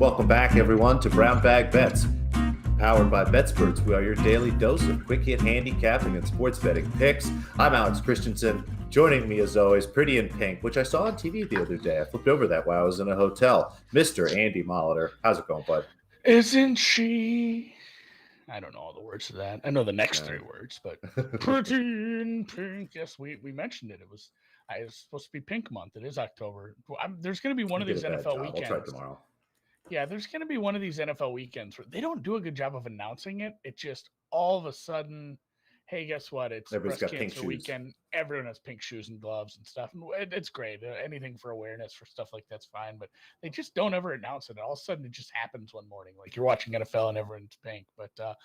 Welcome back, everyone, to Brown Bag Bets. Powered by BETSPERTS, we are your daily dose of quick hit handicapping and sports betting picks. I'm Alex Christenson. Joining me, as always, pretty in pink, which I saw on TV the other day. I flipped over that while I was in a hotel. Mr. Andy Molitor. How's it going, bud? Isn't she? I don't know all the words to that. I know the next three words, but pretty in pink. Yes, we mentioned it. It was supposed to be Pink Month. It is October. There's going to be one of these NFL weekends. I'll try tomorrow. Yeah, there's going to be one of these NFL weekends where they don't do a good job of announcing it. It just all of a sudden, hey, guess what? It's breast cancer weekend. Everyone has pink shoes and gloves and stuff. It's great. Anything for awareness for stuff like that's fine. But they just don't ever announce it. All of a sudden, it just happens one morning. Like you're watching NFL and everyone's pink. But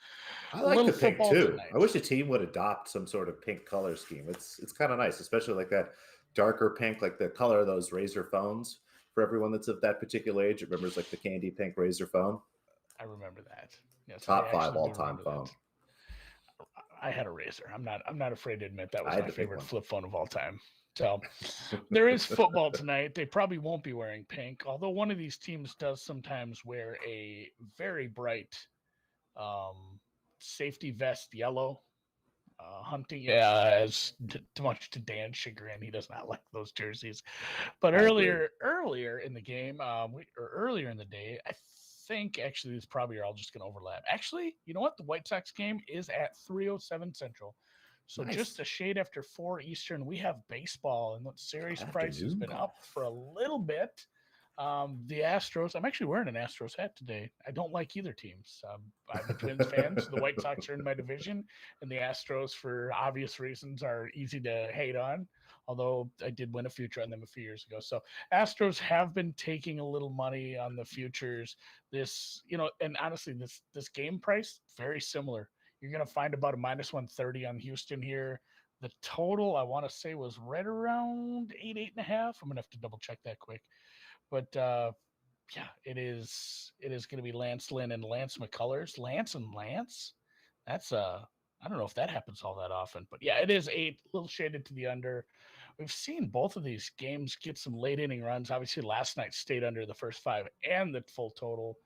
I like the pink too. Tonight. I wish a team would adopt some sort of pink color scheme. It's kind of nice, especially like that darker pink, like the color of those Razor phones. For everyone that's of that particular age, it remembers like the candy pink Razor phone. I remember that. Yes, top 5 all-time phone. I had a Razor. I'm not afraid to admit that was my favorite flip phone of all time. So there is football tonight. They probably won't be wearing pink, although one of these teams does sometimes wear a very bright safety vest yellow. Hunting, as too much to Dan's chagrin, he does not like those jerseys. But earlier in the game, earlier in the day, I think actually these probably are all just going to overlap. Actually, you know what? The White Sox game is at 3:07 Central, so just a shade after 4 Eastern. We have baseball, and the series price has been up for a little bit. The Astros, I'm actually wearing an Astros hat today. I don't like either teams. I'm a Twins fan, so the White Sox are in my division, and the Astros, for obvious reasons, are easy to hate on, although I did win a future on them a few years ago. So Astros have been taking a little money on the futures. This, and honestly, this game price, very similar. You're going to find about a -130 on Houston here. The total, I want to say, was right around 8.5. I'm going to have to double check that quick. But it is going to be Lance Lynn and Lance McCullers. Lance and Lance. That's I don't know if that happens all that often, but yeah, it is 8, a little shaded to the under. We've seen both of these games get some late inning runs. Obviously, last night stayed under the first 5 and the full total.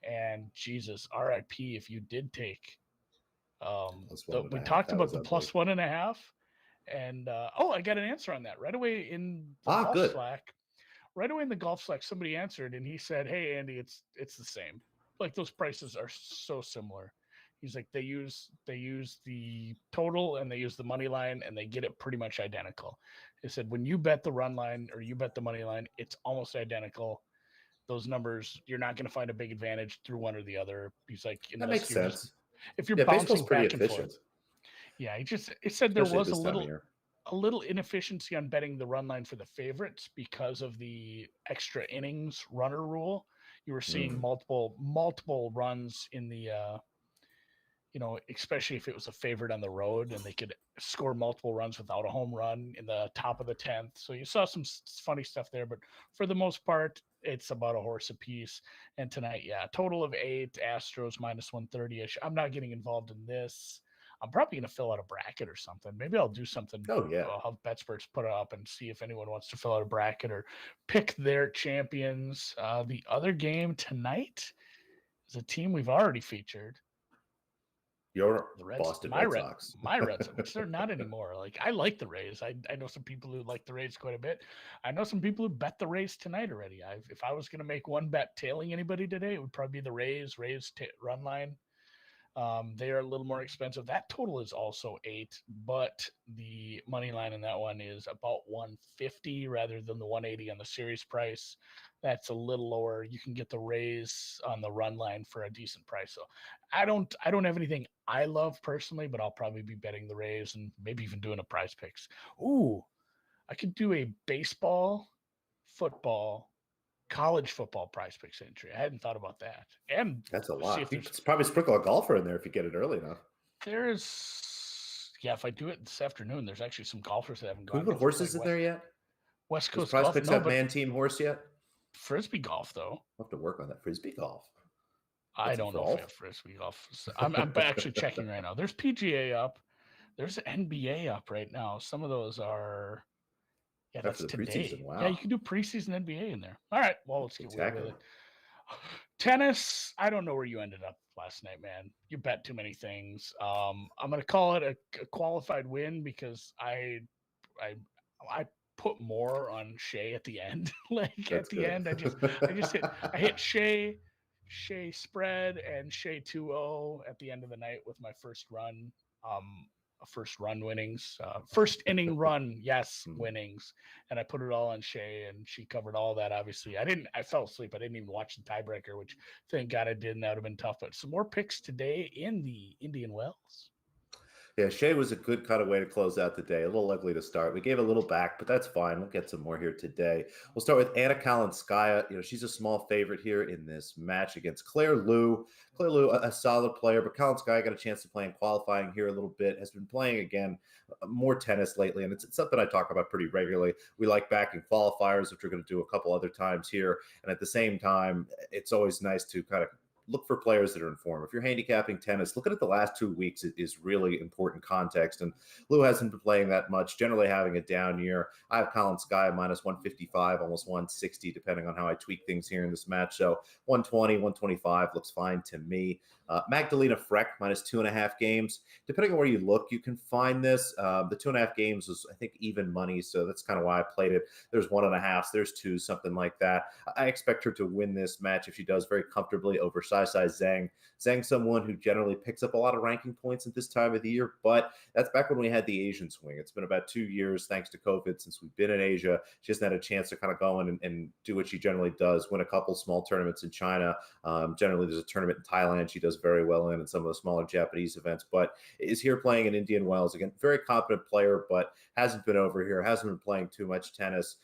And Jesus, RIP if you did take. We talked about the +1.5, and I got an answer on that right away in the golf Slack. Right away in the golf Slack, somebody answered, and he said, "Hey, Andy, it's the same. Like those prices are so similar." He's like, they use the total and they use the money line, and they get it pretty much identical. He said, when you bet the run line or you bet the money line, it's almost identical. Those numbers, you're not going to find a big advantage through one or the other. He's like, that makes sense. If you're bouncing back and forth. Yeah, he said there was a little inefficiency on betting the run line for the favorites because of the extra innings runner rule. You were seeing multiple runs in the, especially if it was a favorite on the road, and they could score multiple runs without a home run in the top of the 10th. So you saw some funny stuff there, but for the most part, it's about a horse apiece. And tonight, total of 8, Astros -130-ish. I'm not getting involved in this. I'm probably going to fill out a bracket or something. Maybe I'll do something. Oh, yeah. I'll have BETSPERTS put it up and see if anyone wants to fill out a bracket or pick their champions. The other game tonight is a team we've already featured. Your Boston Red Sox. My Red Sox, which they're not anymore. Like, I like the Rays. I know some people who like the Rays quite a bit. I know some people who bet the Rays tonight already. If I was going to make one bet tailing anybody today, it would probably be the Rays run line. They are a little more expensive. That total is also 8, but the money line in that one is about 150 rather than the 180 on the series price. That's a little lower. You can get the Rays on the run line for a decent price. So I don't have anything I love personally, but I'll probably be betting the Rays and maybe even doing a PrizePicks. Ooh, I could do a baseball, football, college football PrizePicks entry. I hadn't thought about that. And that's a lot. You could probably sprinkle a golfer in there if you get it early enough. If I do it this afternoon, there's actually some golfers that haven't gone. Can we put horses in there yet? West Coast golf. Does PrizePicks have man team horse yet? Frisbee golf, though. I'll have to work on that. Frisbee golf. I don't know if we have Frisbee golf. I'm actually checking right now. There's PGA up. There's NBA up right now. Some of those are... Yeah, that's today. Wow. Yeah, you can do preseason NBA in there. All right, well, let's get with it. Tennis, I don't know where you ended up last night, man. You bet too many things. I'm gonna call it a qualified win because I I put more on Shea at the end. Like at That's the good. end, I hit Shea spread and Shea 2-0 at the end of the night with my first run. First run winnings, first inning run, yes, winnings, and I put it all on Shea, and she covered all that. Obviously, I fell asleep. I didn't even watch the tiebreaker, which thank God I didn't. That would have been tough. But some more picks today in the Indian Wells. Yeah, Shea was a good kind of way to close out the day. A little ugly to start. We gave a little back, but that's fine. We'll get some more here today. We'll start with Anna Kalinskaya. She's a small favorite here in this match against Claire Liu. Claire Liu, a solid player, but Kalinskaya got a chance to play in qualifying here a little bit, has been playing again more tennis lately, and it's something I talk about pretty regularly. We like back in qualifiers, which we're going to do a couple other times here, and at the same time, it's always nice to kind of look for players that are in form. If you're handicapping tennis, looking at the last 2 weeks is really important context. And Lou hasn't been playing that much, generally having a down year. I have Kalinskaya minus 155, almost 160, depending on how I tweak things here in this match. So 120, 125 looks fine to me. Magdalena Freck minus 2.5 games. Depending on where you look, you can find this. The 2.5 games was, I think, even money. So that's kind of why I played it. There's 1.5, there's 2, something like that. I expect her to win this match if she does very comfortably over Sai Zhang. Zhang's someone who generally picks up a lot of ranking points at this time of the year, but that's back when we had the Asian swing. It's been about 2 years, thanks to COVID, since we've been in Asia. She hasn't had a chance to kind of go in and do what she generally does, win a couple small tournaments in China. Generally, there's a tournament in Thailand she does very well in, and some of the smaller Japanese events, but is here playing in Indian Wells. Again, very competent player, but hasn't been over here, hasn't been playing too much tennis.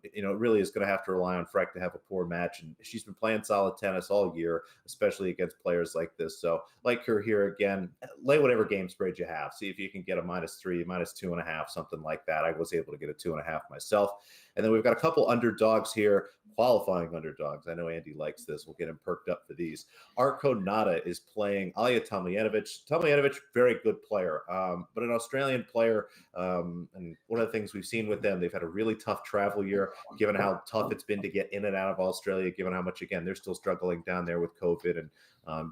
It really is going to have to rely on Freck to have a poor match, and she's been playing solid tennis all year, especially against players like this. So like her here again, lay whatever game spread you have. See if you can get a -3, -2.5, something like that. I was able to get a 2.5 myself. And then we've got a couple underdogs here, qualifying underdogs. I know Andy likes this. We'll get him perked up for these. Arko Nada is playing Alya Tomljanovic. Tomljanovic, very good player, but an Australian player. And one of the things we've seen with them, they've had a really tough travel year, given how tough it's been to get in and out of Australia, given how much, again, they're still struggling down there with COVID and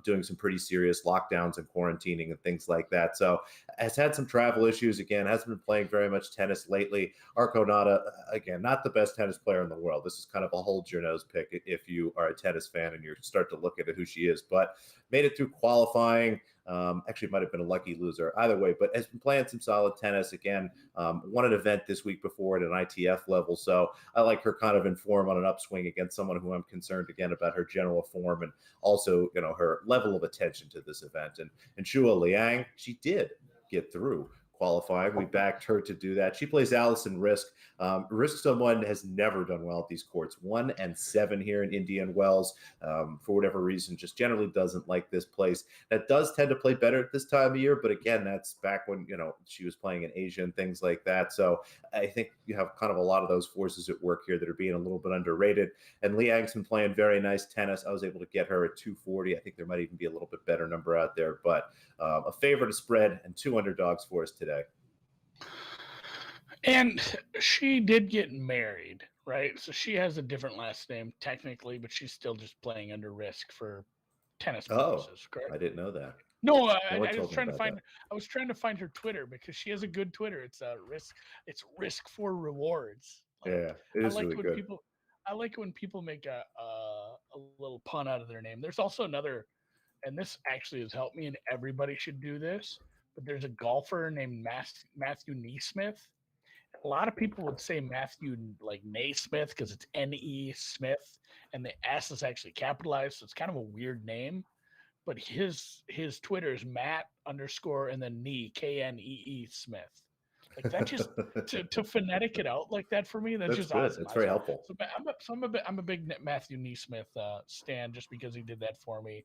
doing some pretty serious lockdowns and quarantining and things like that. So has had some travel issues. Again, hasn't been playing very much tennis lately. Arko Nada, again, not the best tennis player in the world. This is kind of a hold your nose pick if you are a tennis fan and you start to look at who she is, but made it through qualifying. Actually might have been a lucky loser either way, but has been playing some solid tennis. Again, won an event this week before at an ITF level. So I like her kind of in form on an upswing against someone who I'm concerned again about her general form and also, her level of attention to this event. And Shua Liang, she did get through qualifying. We backed her to do that. She plays Allison Risk. Risk, someone has never done well at these courts. 1-7 here in Indian Wells. For whatever reason, just generally doesn't like this place. That does tend to play better at this time of year, but again, that's back when she was playing in Asia and things like that. So I think you have kind of a lot of those forces at work here that are being a little bit underrated. And Liang's been playing very nice tennis. I was able to get her at 240. I think there might even be a little bit better number out there, but a favor to spread and 2 underdogs for us today. And she did get married, right? So she has a different last name technically, but she's still just playing under Risk for tennis purposes. Correct? I didn't know that. No, I was trying to find. That. I was trying to find her Twitter because she has a good Twitter. It's Risk. It's Risk for Rewards. Like, yeah, it is really good. I like when people make a little pun out of their name. There's also another, and this actually has helped me, and everybody should do this. But there's a golfer named Matthew Neesmith. A lot of people would say Matthew like Naismith because it's N-E Smith, and the S is actually capitalized, so it's kind of a weird name. But his Twitter is Matt _, and then Nee, Knee Smith. Like that, just to phonetic it out like that for me, that's just good. awesome. It's very helpful. So I'm a big Matthew Neesmith stan just because he did that for me.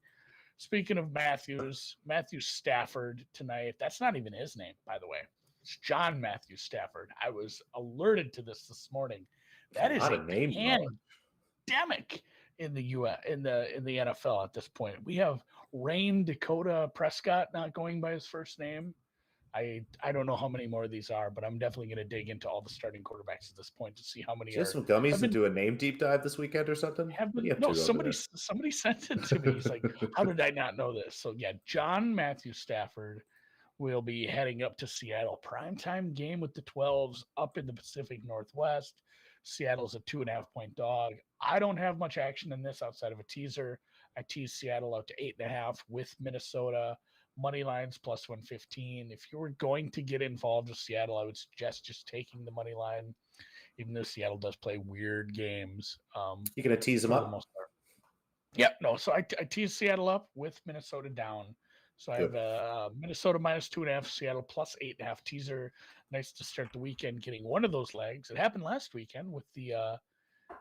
Speaking of Matthew Stafford tonight. That's not even his name, by the way. It's John Matthew Stafford. I was alerted to this morning. That is a pandemic in the U.S. in the NFL at this point. We have Dakota Prescott not going by his first name. I don't know how many more of these are, but I'm definitely going to dig into all the starting quarterbacks at this point to see how many Do you have are some gummies have to been do a name deep dive this weekend or something? have What do been. you up No, to over somebody sent it to me. He's like, how did I not know this? So yeah, John Matthew Stafford will be heading up to Seattle. Primetime game with the 12s up in the Pacific Northwest. Seattle's a 2.5-point dog. I don't have much action in this outside of a teaser. I teased Seattle out to 8.5 with Minnesota. Money lines plus 115. If you were going to get involved with Seattle, I would suggest just taking the money line, even though Seattle does play weird games. You gonna tease them For the up? most part. Yep. No. So I teased Seattle up with Minnesota down. So I have Good. Minnesota minus 2.5, Seattle plus 8.5 teaser. Nice to start the weekend getting one of those legs. It happened last weekend with the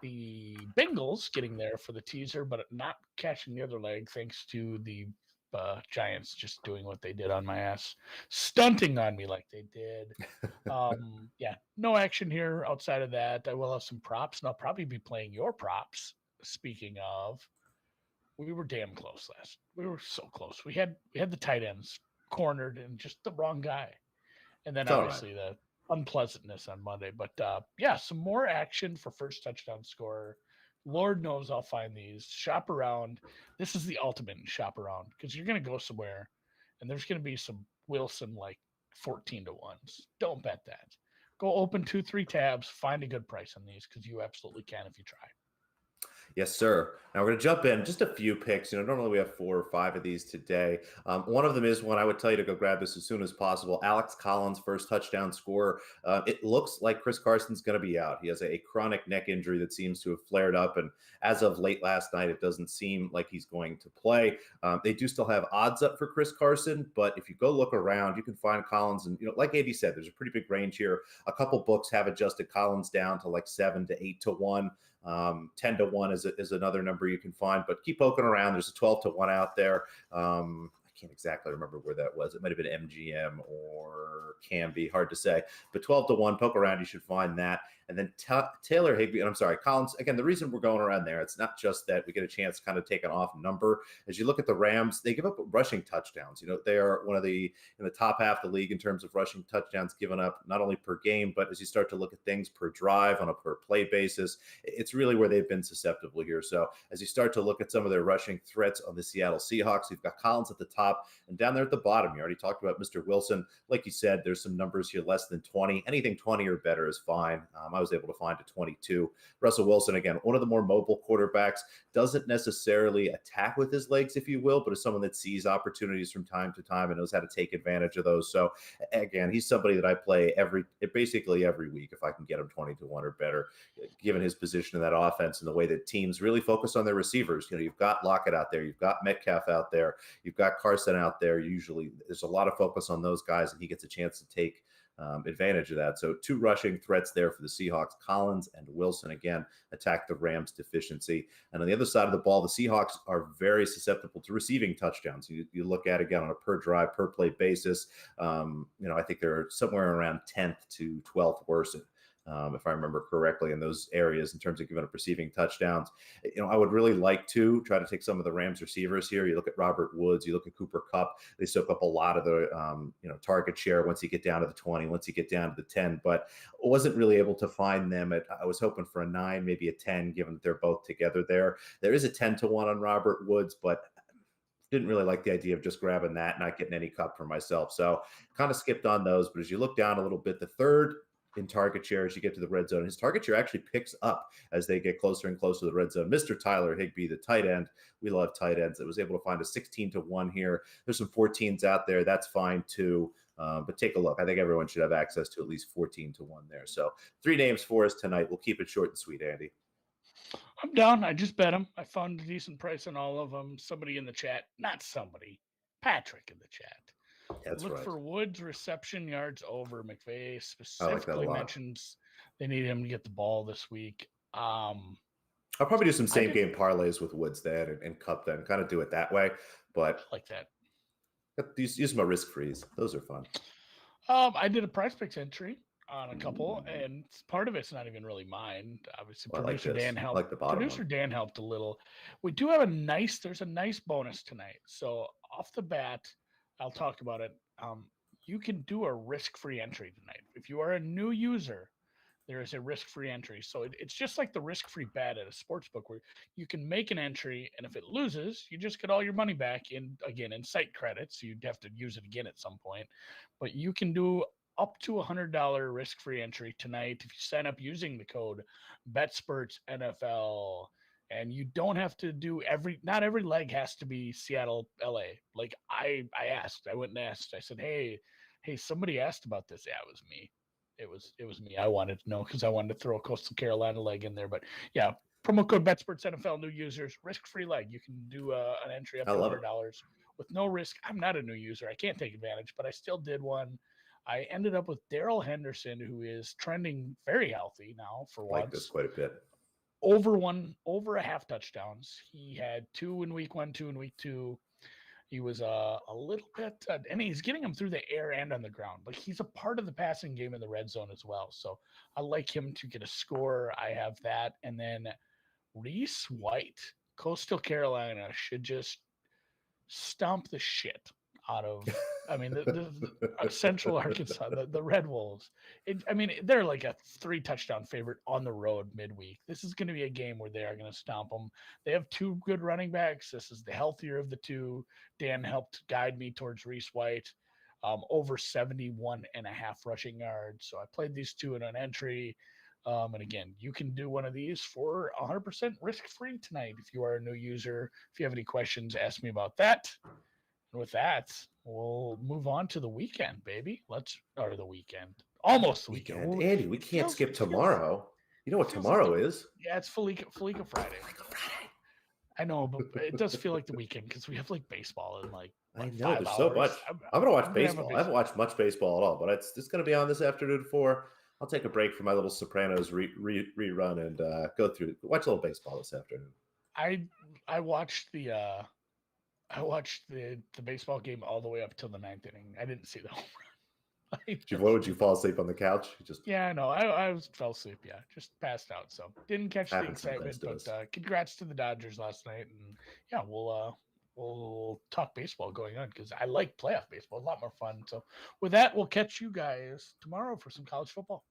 Bengals getting there for the teaser, but not catching the other leg thanks to the Giants just doing what they did on my ass, stunting on me like they did. Yeah, no action here outside of that. I will have some props, and I'll probably be playing your props. Speaking of, we were damn close last. We were so close. We had the tight ends cornered and just the wrong guy, and then It's all right. obviously the unpleasantness on Monday. But yeah, some more action for first touchdown scorer. Lord knows I'll find these. Shop around. This is the ultimate shop around because you're going to go somewhere, and there's going to be some Wilson like 14 to 1s. Don't bet that. Go open 2-3 tabs, find a good price on these because you absolutely can if you try. Yes, sir. Now we're going to jump in. Just a few picks. Normally we have 4 or 5 of these today. One of them is one I would tell you to go grab this as soon as possible. Alex Collins, first touchdown scorer. It looks like Chris Carson's going to be out. He has a chronic neck injury that seems to have flared up. And as of late last night, it doesn't seem like he's going to play. They do still have odds up for Chris Carson. But if you go look around, you can find Collins. And, like Andy said, there's a pretty big range here. A couple books have adjusted Collins down to like 7 to 8 to 1. 10 to 1 is another number you can find, but keep poking around. There's a 12 to 1 out there. I can't exactly remember where that was. It might have been MGM or Canby, hard to say. But 12 to 1, poke around, you should find that. And then Taylor Higbee, and I'm sorry, Collins. Again, the reason we're going around there, it's not just that we get a chance to kind of take an off number. As you look at the Rams, they give up rushing touchdowns. They are one of in the top half of the league in terms of rushing touchdowns given up, not only per game, but as you start to look at things per drive on a per play basis, it's really where they've been susceptible here. So as you start to look at some of their rushing threats on the Seattle Seahawks, you've got Collins at the top. And down there at the bottom, you already talked about Mr. Wilson. Like you said, there's some numbers here less than 20. Anything 20 or better is fine. I was able to find a 22. Russell Wilson, again, one of the more mobile quarterbacks, doesn't necessarily attack with his legs, if you will, but is someone that sees opportunities from time to time and knows how to take advantage of those. So again, he's somebody that I play basically every week if I can get him 20 to 1 or better, given his position in that offense and the way that teams really focus on their receivers. You've got Lockett out there, you've got Metcalf out there, you've got Carson out there. Usually there's a lot of focus on those guys, and he gets a chance to take advantage of that. So 2 rushing threats there for the Seahawks. Collins and Wilson, again, attack the Rams' deficiency. And on the other side of the ball, the Seahawks are very susceptible to receiving touchdowns. You look at, again, on a per drive, per play basis, I think they're somewhere around 10th to 12th worst, if I remember correctly, in those areas in terms of giving up receiving touchdowns. I would really like to try to take some of the Rams receivers here. You look at Robert Woods, you look at Cooper Kupp. They soak up a lot of the target share once you get down to the 20, once you get down to the 10, but wasn't really able to find them. I was hoping for a 9, maybe a 10, given that they're both together there. There is a 10 to 1 on Robert Woods, but didn't really like the idea of just grabbing that, not getting any Kupp for myself. So kind of skipped on those. But as you look down a little bit, the third in target share as you get to the red zone, his target share actually picks up as they get closer and closer to the red zone. Mr. Tyler Higbee, the tight end. We love tight ends. I was able to find a 16 to 1 here. There's some 14s out there. That's fine too. But take a look. I think everyone should have access to at least 14 to 1 there. So 3 names for us tonight. We'll keep it short and sweet, Andy. I'm down. I just bet them. I found a decent price on all of them. Somebody in the chat, Patrick in the chat. That's Look right. for Woods reception yards over. McVay I specifically like mentions they need him to get the ball this week. I'll probably do some same game parlays with Woods then and Kupp then, kind of do it that way. But like that. Use my risk freeze. Those are fun. I did a PrizePicks entry on a couple, and part of it's not even really mine. Obviously, producer Dan helped. Like the bottom producer one. Dan helped a little. We do have there's a nice bonus tonight. So off the bat, I'll talk about it. you can do a risk-free entry tonight. If you are a new user, there is a risk-free entry. So it's just like the risk-free bet at a sports book where you can make an entry, and if it loses, you just get all your money back in site credits. So you'd have to use it again at some point. But you can do up to $100 risk-free entry tonight if you sign up using the code BETSPERTS NFL. And you don't have to do not every leg has to be Seattle, LA. Like I went and asked, I said, hey, somebody asked about this. Yeah, it was me. It was me. I wanted to know because I wanted to throw a Coastal Carolina leg in there. But yeah, promo code BETSPERTS NFL, new users, risk-free leg. You can do an entry up to $100 with no risk. I'm not a new user. I can't take advantage, but I still did one. I ended up with Darrell Henderson, who is trending very healthy now for once. I like this quite a bit. Over a half touchdowns. He had 2 in week 1, 2 in week 2. He was a little bit, and he's getting them through the air and on the ground. Like he's a part of the passing game in the red zone as well. So I like him to get a score. I have that. And then Reese White, Coastal Carolina, should just stomp the shit out of, the Central Arkansas, the Red Wolves. They're like a 3 touchdown favorite on the road midweek. This is going to be a game where they are going to stomp them. They have 2 good running backs. This is the healthier of the 2. Dan helped guide me towards Reese White, over 71.5 rushing yards. So I played these 2 in an entry. And again, you can do one of these for 100% risk-free tonight if you are a new user. If you have any questions, ask me about that. And with that, we'll move on to the weekend, baby. The weekend. Almost the weekend. Andy, we can't skip tomorrow. You know what tomorrow is? Yeah, it's Felica Friday. I know, but it does feel like the weekend because we have like baseball in like I know 5 there's hours. so much. I'm gonna watch baseball. I haven't watched much baseball at all, but it's just gonna be on this afternoon for. I'll take a break from my little Sopranos rerun and watch a little baseball this afternoon. I watched the baseball game all the way up till the 9th inning. I didn't see the home run. Would you fall asleep on the couch? Yeah, no, I fell asleep. Yeah, just passed out. So didn't catch the excitement. But congrats to the Dodgers last night, and yeah, we'll talk baseball going on because I like playoff baseball. A lot more fun. So with that, we'll catch you guys tomorrow for some college football.